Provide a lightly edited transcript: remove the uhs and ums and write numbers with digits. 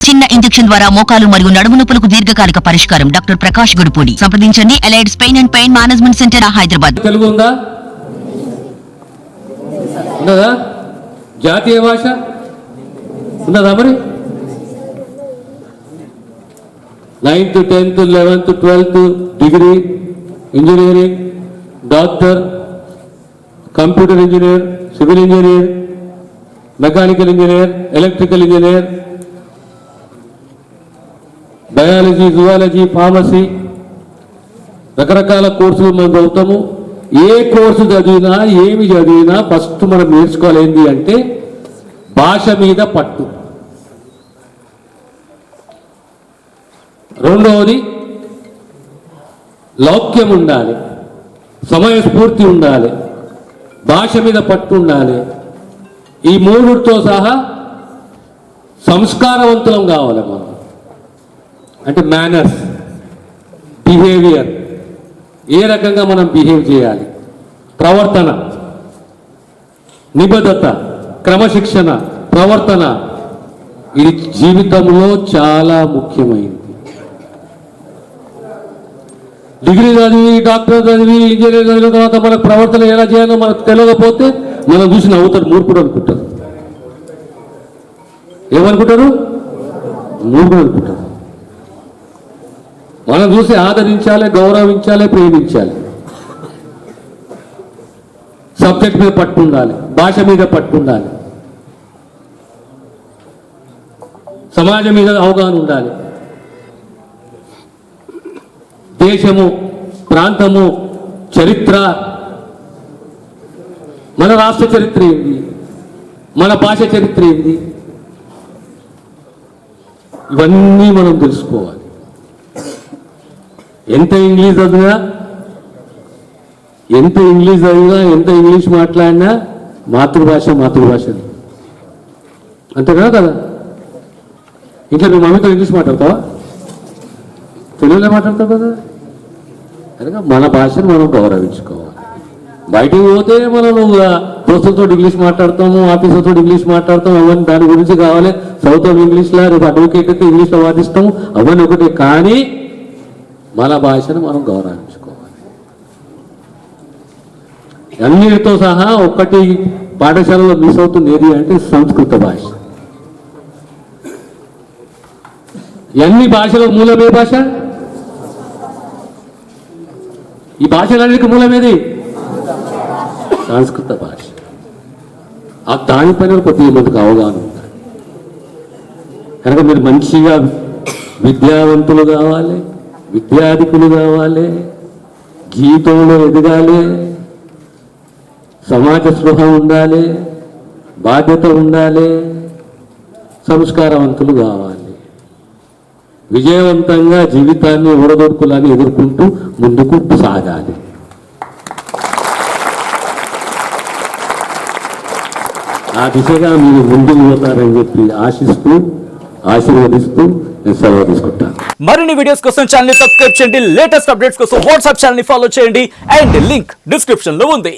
చిన్న ఇంజెక్షన్ ద్వారా మోకాలు మరియు నడుము నొప్పులకు దీర్ఘకాలిక పరిష్కారం. డాక్టర్ ప్రకాష్ గుడిపూడి. సంప్రదించండి. Allied pain and pain management centre, Hyderabad. Telugu ఉందా? ఉన్నదా? జాతీయ భాష ఉన్నదా? మరి 9th 10th 11th 12th degree, engineering, doctor, computer engineer, civil engineer, mechanical engineer, electrical engineer, biology, zoology, pharmacy, రకరకాల కోర్సులు మనం చదువుతాము. ఏ కోర్సు చదివినా ఏమి చదివినా ఫస్ట్ మనం నేర్చుకోవాలి ఏంటి అంటే భాష మీద పట్టు. రెండవది లౌక్యం ఉండాలి, సమయస్ఫూర్తి ఉండాలి, భాష మీద పట్టు ఉండాలి. ఈ మూడుతో సహా సంస్కారవంతులం కావాలి మనం. అంటే మేనర్స్, బిహేవియర్, ఏ రకంగా మనం బిహేవ్ చేయాలి, ప్రవర్తన, నిబద్ధత, క్రమశిక్షణ, ప్రవర్తన, ఇది జీవితంలో చాలా ముఖ్యమైనది. డిగ్రీ చదివి, డాక్టర్ చదివి, ఇంజనీర్ చదివిన తర్వాత మనకు ప్రవర్తన ఎలా చేయాలో మనకు తెలియకపోతే మనం చూసి నవ్వుతారు, మూర్ఖుడు అనుకుంటారు. ఏమనుకుంటారు? మూర్ఖుడు అనుకుంటారు. మనం చూసి ఆదరించాలి, గౌరవించాలి, ప్రేమించాలి. సబ్జెక్ట్ మీద పట్టు ఉండాలి, భాష మీద పట్టు ఉండాలి, సమాజం మీద అవగాహన ఉండాలి. దేశము, ప్రాంతము, చరిత్ర, మన రాష్ట్ర చరిత్ర ఏంది, మన భాష చరిత్ర ఏంది, ఇవన్నీ మనం తెలుసుకోవాలి. ఎంత ఇంగ్లీష్ చదివినా, ఎంత ఇంగ్లీష్ మాట్లాడినా మాతృభాష అంతే కదా. ఇంకా మీ మమ్మీతో ఇంగ్లీష్ మాట్లాడతావా? తెలుగులో మాట్లాడతావు కదా. కనుక మన భాషను మనం గౌరవించుకోవాలి. బయటికి పోతే మనం దోస్తులతో ఇంగ్లీష్ మాట్లాడతాము, ఆఫీసర్తో ఇంగ్లీష్ మాట్లాడతాము, అవన్నీ దాని గురించి కావాలి. చదువుతాం ఇంగ్లీష్లో, రేపు అడ్వకేట్ అయితే ఇంగ్లీష్లో వాదిస్తాము, అవన్నీ ఒకటి. కానీ మన భాషను మనం గౌరవించుకోవాలి. అన్నిటితో సహా ఒక్కటి పాఠశాలలో మిస్ అవుతుంది ఏది అంటే సంస్కృత భాష. అన్ని భాషల మూలమే భాష. ఈ భాషలన్నిటికీ మూలమేది సంస్కృత భాష. దానిపైన ప్రతి మందికి అవగాహన ఉండాలి. కనుక మీరు మంచిగా విద్యావంతులు కావాలి, విద్యాధికులు కావాలి, జీవితంలో ఎదగాలి, సమాజ స్పృహ ఉండాలి, బాధ్యత ఉండాలి, సంస్కారవంతులు కావాలి. విజయవంతంగా జీవితాన్ని, ఒడదొడుకులాన్ని ఎదుర్కొంటూ ముందుకు సాగాలి. ఆ దిశగా మీరు ముందుకు పోతారని చెప్పి ఆశిస్తూ, ఆశీర్వదిస్తూ నేను సెలవు తీసుకుంటాను. మరిన్ని వీడియోస్ కోసం ఛానల్ ని సబ్స్క్రైబ్ చేయండి. లేటెస్ట్ అప్డేట్స్ కోసం వాట్సాప్ ఛానల్ ని ఫాలో చేయండి. అండ్ లింక్ డిస్క్రిప్షన్ లో ఉంది.